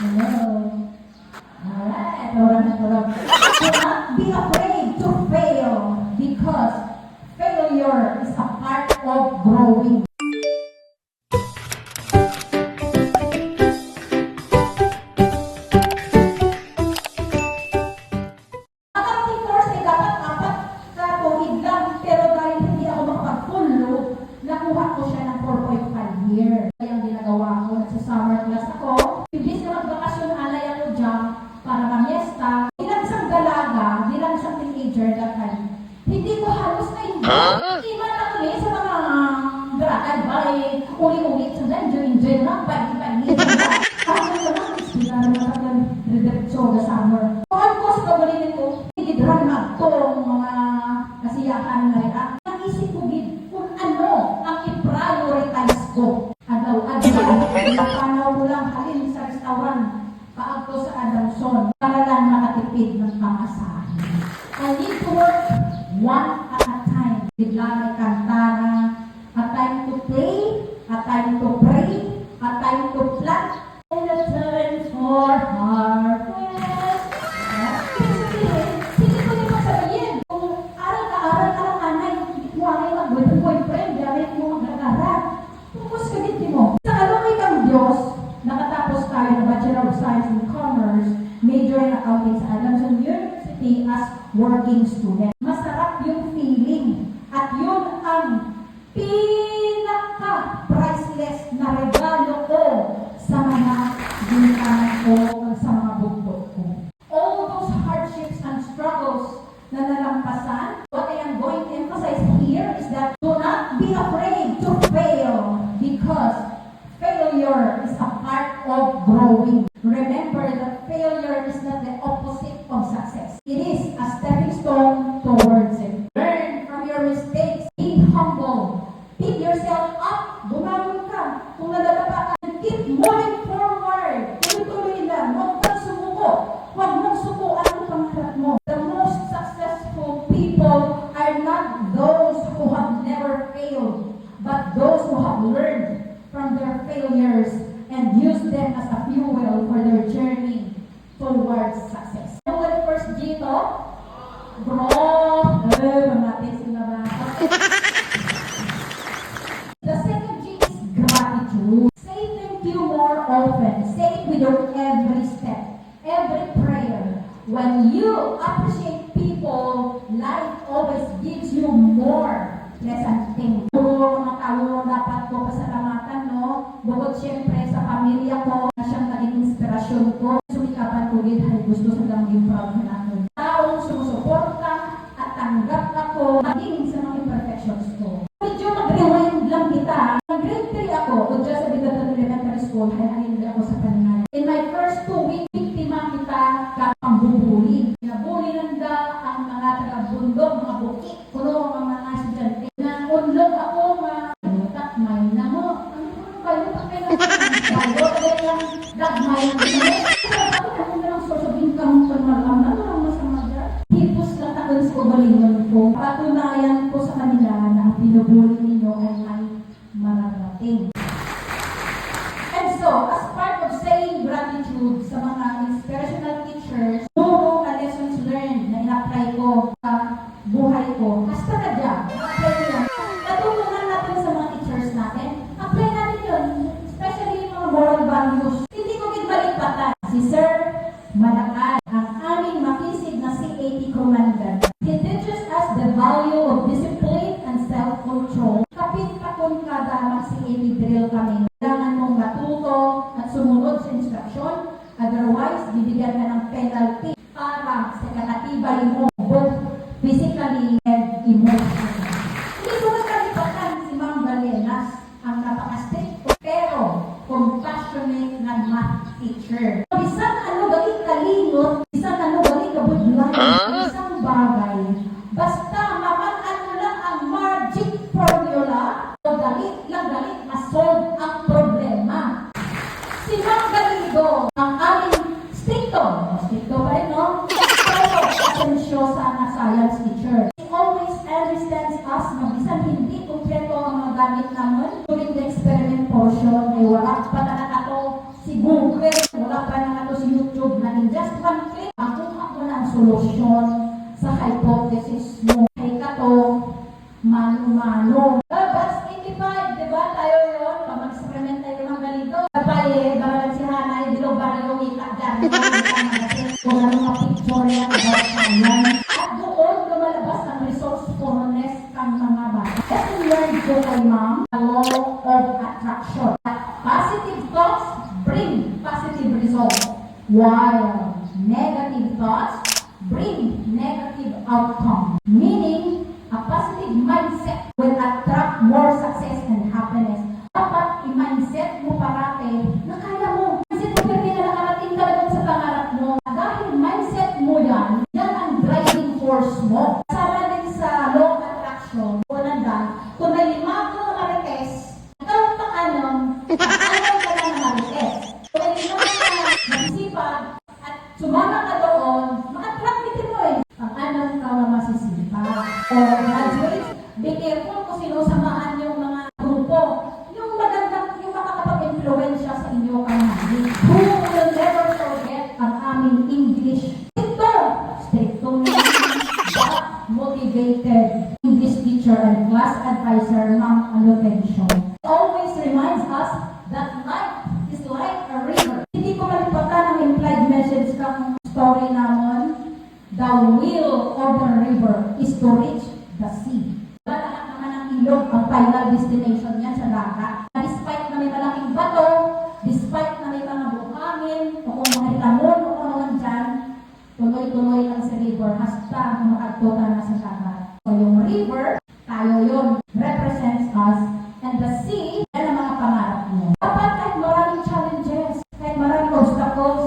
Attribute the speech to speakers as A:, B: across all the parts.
A: Hello. Alright, tulog. Do not be afraid to fail because failure is a part of growing. Ang course ay dapat 4 na tuwid lang, pero dahil hindi ako makapag-full load, nakuha ko siya ng 4.5 years. Kaya ang ginagawa ko, nagsa-summer class ako, imbis na magbakasyon, alay ako dyan para mamiesta. Bilang isang dalaga, bilang isang teenager that time, hindi ko halos na iman ako sa mga garakan, balik, uli-uli, so enjoy lang, pagi-pagi. Ako naman, ispilaro na tagal, redepso na summer. Kung ko sa kabalitin ko, higidran na itong mga kasiyahan na rin. Naisip ko din kung ano ang i-prioritize ko. Napanaw ko lang halin sa restaurant, paagto sa Adamson, para lang makatipid ng pamasahe. I need to work one at a time. Bigla may kantana, a time to play, a time to pray, a time to plant, and a time for harvest. Hindi ko din masabihin. Kung aral ka lang anay, hindi mo anay mag-boyfriend, dahil mo mag-aral. Tungkos ka din mo. Sa kalungay kang Diyos, nakatapos tayo ng Bachelor of Science in Commerce, major in accounting sa Adamson University as working student. Masarap yung feeling at yun ang pinaka-priceless na regalo ko sa mga ginikanan ko at sa mga bugtod ko. All those hardships and struggles na nalampasan, what I am going to emphasize here is that do not be afraid to fail because failure is a part of growing. Remember that failure is not the opposite of success. It is a stepping stone towards it. Learn from your mistakes. Be humble. Pick yourself up. Bumangon ka. Kung nadadapa ka, keep moving forward. Tuloy-tuloy lang. Huwag kang sumuko. Huwag mong sukuan ang pangarap mo. The most successful people are not those who have never failed, but those who have learned from their failures and use them as a fuel for their journey towards success. Ano ba yung first G to? Grow. Natin sila ba? The second G is gratitude. Say thank you more often. Say it with your every step, every prayer. When you appreciate people, life always gives you more pleasant things. Mga tao dapat ko pasalamatan, no? Bukod siyempre sa pamilya ko, na siyang naging inspirasyon ko, sumikapan ko din ay gusto sa maging proud na natin. Taong sumusuporta at tanggap ako maging sa mga imperfections ko. Medyo mag-rewind lang kita. Grade 3 ako, o dyan sa Bidatan Elementary School, ay alin ako sa kanina. In my first 2 weeks, biktima kita kapang bubuli. Nabuli nanda ang mga taga-bundok, mga bukit, puno ang mga estudyante. Unlog ako malutak, may na mo. Ano kayo? Bago tayo lang dagmay na ako na lang source of income ko malam. Ano lang masama dyan? Hipos lang takon sa ugalingon ko. Patunayan ko sa kanila na ang pinubuli ninyo ay may mararating. And so, as part of saying gratitude sa mga inspirational teachers, puro na lessons learned na ina-apply ko sa buhay ko. Hasta na dyan. Apply ko yan. Natutunan natin sa mga teachers natin. Apply natin yun. Especially yung mga moral values. Hindi ko kinbalikpatan. Si Sir Malakal, ang aming makisig na CAT Commander. He teaches us the value of discipline and self-control. Kapit-takon kada mag-CAT drill kami. Kailangan mong matuto at sumunod sa instruction. Otherwise, bibigyan ka ng penalty para sa kakatibay mo both physically and emotionally. Hindi ko nakalipatan si Ma'am Galenas ang napaka-strict pero compassionate na math teacher. Isang ano galing kalingot, isang ano galing kabudlan, isang bagay. Basta maman-ano lang ang magic formula o galit ma-solve ang problema. Si Ma'am Galindo, ang aming stricto pa rin, no? Pero asensyosa na science teacher. He always understands us, mabisan hindi kumpleto ang mga gamit naman. During the experiment portion, ay wala pa na ako si Google, wala pa na just one click, makuha mo na ang solusyon sa hypothesis mo. Kay kato, mano-mano. That's 85, di ba? Tayo yun, pag mag-experiment tayo ng ganito. Kapay, baralan si Hana, dilog ba yung ikakdar na kung ano mga picture yan, at doon lumalabas ang resourcefulness ng mga bata. Lesson learned ko kay ma'am, the law of attraction. Positive thoughts bring positive results, while negative thoughts bring negative outcome. Meaning, a positive mindset will attract more success and happiness. Dapat i-mindset mo parati na kaya mo. Mindset mo pwede na nakarating ka lang sa pangarap mo. Dahil mindset mo yan, yan ang driving force mo. Kasama din sa law of attraction, kung may 5 na marites, ikaw paanong ka na marites. Kung may 5 na magsipag at sumama ka doon, ma-attract din mo eh. Paanong ka na masisipag. O graduates, be careful kung sino samahan yung mga grupo. Yung magandang, yung makakapag-influensya sa inyo kanali. Who will never forget ang aming English? Ito, strictong motivated English teacher and class advisor, Ma'am Alotencio. Always reminds us that life is like a river. Hindi ko malipatan ang implied message ng story namon. The will of the river is to reach the sea. Lahat naman ng ilog, ang final destination niyan sa dagat. Despite na may malaking bato, despite na may mga buhangin, o kung mga lamon, o kung naman dyan, tuloy-tuloy lang si river hasta makagtuta na sa dagat. So yung river, tayo yun, represents us, and the sea, yan ang mga pangarap mo. Dapat kahit maraming challenges, kahit maraming obstacles,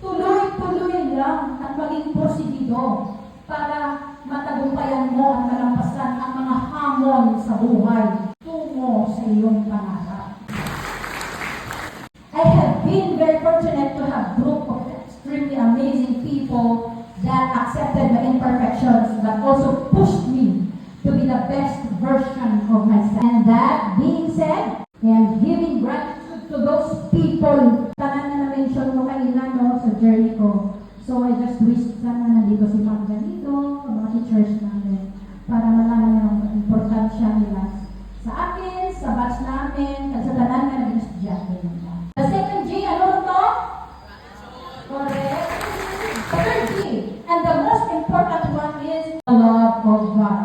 A: tuloy-tuloy lang at maging porsigido para matagumpayan mo at malampasan ang mga hamon sa buhay tungo sa iyong pangarap. I have been very fortunate to have a group of extremely amazing people that accepted my imperfections but also pushed me to be the best version of myself. And that being said, I am giving gratitude to those people. Tanan na na-mention mo kanina no, sa journey ko. So I just wish sana nandito si Ma'am ganito, ang mga teachers namin, para malaman ang importansya nila sa akin, sa batch namin, at sa tanan na naging estudyante nila. The second G, ano to? Correct. The third G, and the most important one is the love of God.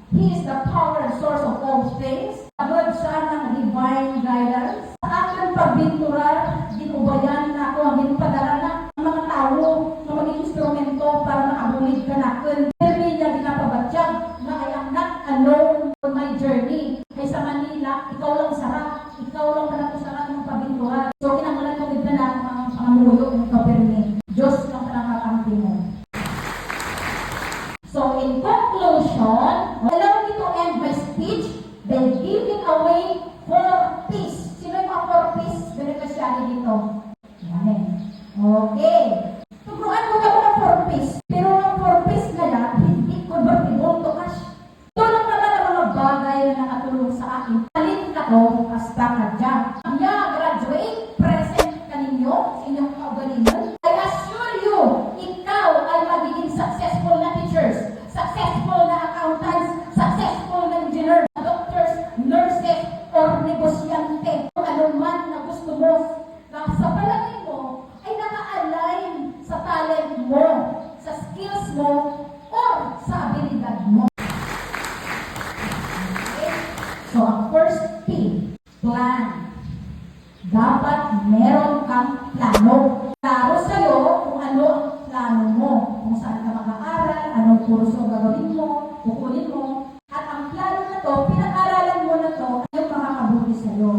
A: He is the power and source of all things. Agad siya ng divine guidance. Sa aking pagbinturar, ginubayan na ako, ang ginpadala na ang mga tao na maging instrumento para makabulig ka na. Pero niya ginapabatsyag na I am not alone on my journey. Ay sa Manila, ikaw lang sarap. Ikaw lang talaga sarap ng pagbinturar. So kinangulan ko ganda na ang mga pangamuyo ng kapirmi. Diyos lang talaga kakampi mo. So in conclusion, allow me to end my speech by giving away 4 P's. Sino yung mga 4 P's? Beneficiary dito. Amen. Okay. Turuan mo ako ng 4 P's. Pero ang 4 P's na yan, hindi convertible to cash. Ito lang naman ang mga bagay na nakatulong sa akin. Halin ka to, hasta ka dyan. Kaya graduate, present ka ninyo, inyong kaugalingan. I assure you, ikaw ay magiging successful na teachers, successful na accountants, successful na engineer, doctors, nurses, or negosyante. Kung ano man na gusto mo, na sa palagay mo, ay naka-align sa talent mo, sa skills mo, or sa abilidad mo. Okay? So, ang first P, plan. Dapat meron kang plano. Klaro sa'yo kung ano ang plano mo, kung saan ka mag-aaral, anong kurso gagawin mo, kukunin mo. At ang plano na to, pinag-aralan mo na to, ay yung makakabuti sa'yo.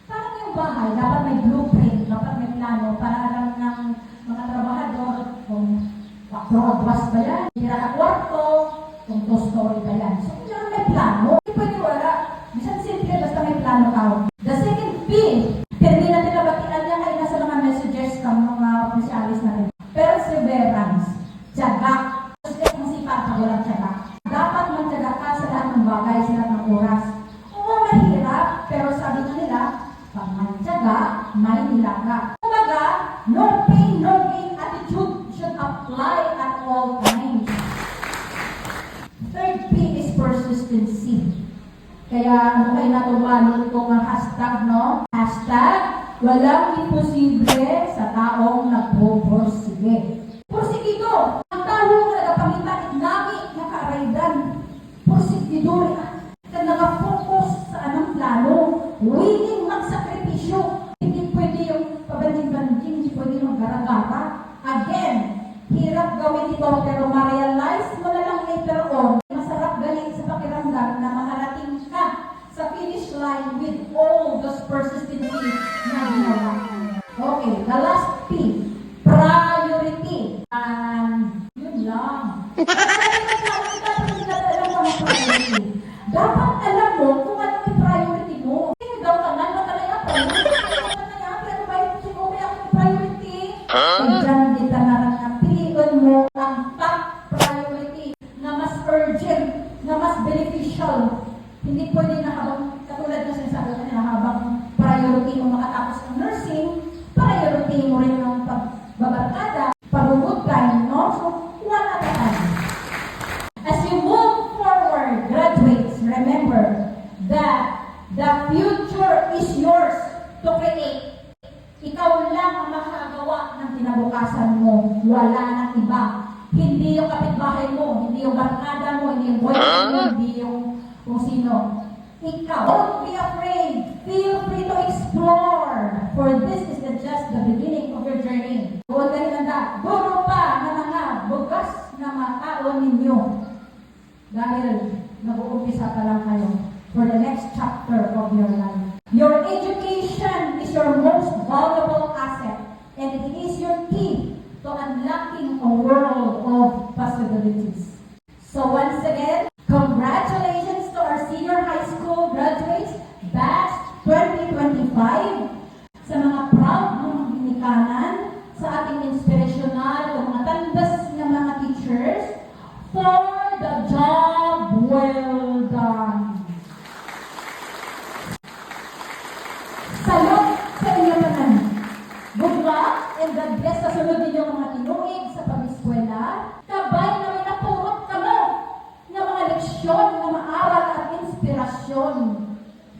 A: Parang yung bahay, dapat may blueprint, dapat may plano, para alam ng mga trabahador kung wakto-agwas ba yan, tira ka kwarto, kung 2-story ba yan. So, kailangan may plano. Hindi pwede wala. Bisan simple, basta may plano ka. The second P, termina nila batian niya kayo na sa mga messages ng mga opisyalis na rin. Perseverance, tiyaga. Gusto kong sipag ka, walang tiyaga. Dapat magtiyaga ka sa lahat ng bagay, sa lahat ng oras. Oo, mahirap, pero sabi nila, pag may tiyaga, may nilaga. Kumbaga, no pain, no gain attitude should consistency. Kaya kung kayo natumanin ko ng hashtag, no? Hashtag, walang imposible sa taong nagpupursige. Porsigido, ang tao nga nagapamitan, nami, nakaraydan. Porsigidor, ka naka-focus sa anong plano, willing magsakripisyo. Hindi pwede yung pabanjing-banjing, hindi pwede mag-gara-gara. Again, hirap gawin ito, pero ma-realize mo na lang later on, masarap galing sa pakiramdam na makarating ka sa finish line with all those persistency na ginawa. Okay, the last P, priority. Yun lang. Dapat alam mo kung ano yung priority mo. Hindi daw tanan na talaga pero ba yung siguro may akong priority? Diyan kita na piliin mo ang top priority na mas urgent, na mas beneficial. Hindi pwede na habang, katulad na sinasabi ko na habang priority mo makatapos ng nursing, priority mo rin ng pagbabarkada, pag-good time, no? So, one at a time. As you move forward, graduates, remember that the future is yours to create. Ikaw lang ang makakagawa ng kinabukasan mo. Wala nang iba. Hindi yung kapitbahay mo, hindi yung barkada mo, hindi yung boyfriend mo, hindi yung kung sino. Ikaw. Don't be afraid. Feel free to explore. For this is just the beginning of your journey. Huwag ka rin nanda. Duro pa na mga bugas na makaon ninyo. Dahil nag-uumpisa pa lang kayo for the next chapter of your life. Your education is your most valuable asset, and it is your key to unlocking a world of possibilities. So once again, congratulations to our senior high school graduates, batch 2025, sa mga proud na mga ginikanan, sa ating inspirational o mga tandas ng mga teachers, for the job well done. Salot sa inyo naman. Good luck and God bless sa sunod ninyong mga tinuig sa pag-eskwela. Kabay na may napurot ka mo ng mga leksyon na maaral at inspirasyon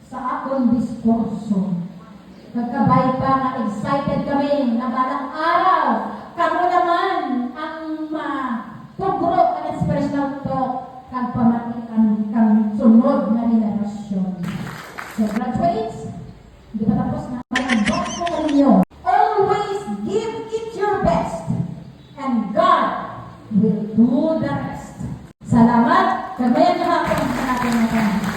A: sa akong diskurso. Nagkabay pa nga excited kami na balang araw kamo naman ang tugro at inspirational talk kag pamatikan kang sunod na henerasyon. So graduates, hindi pa tapos na. Mag-unbox ko ninyo. Always give it your best and God will do the rest. Salamat. Kagayan na hapon sa ating mga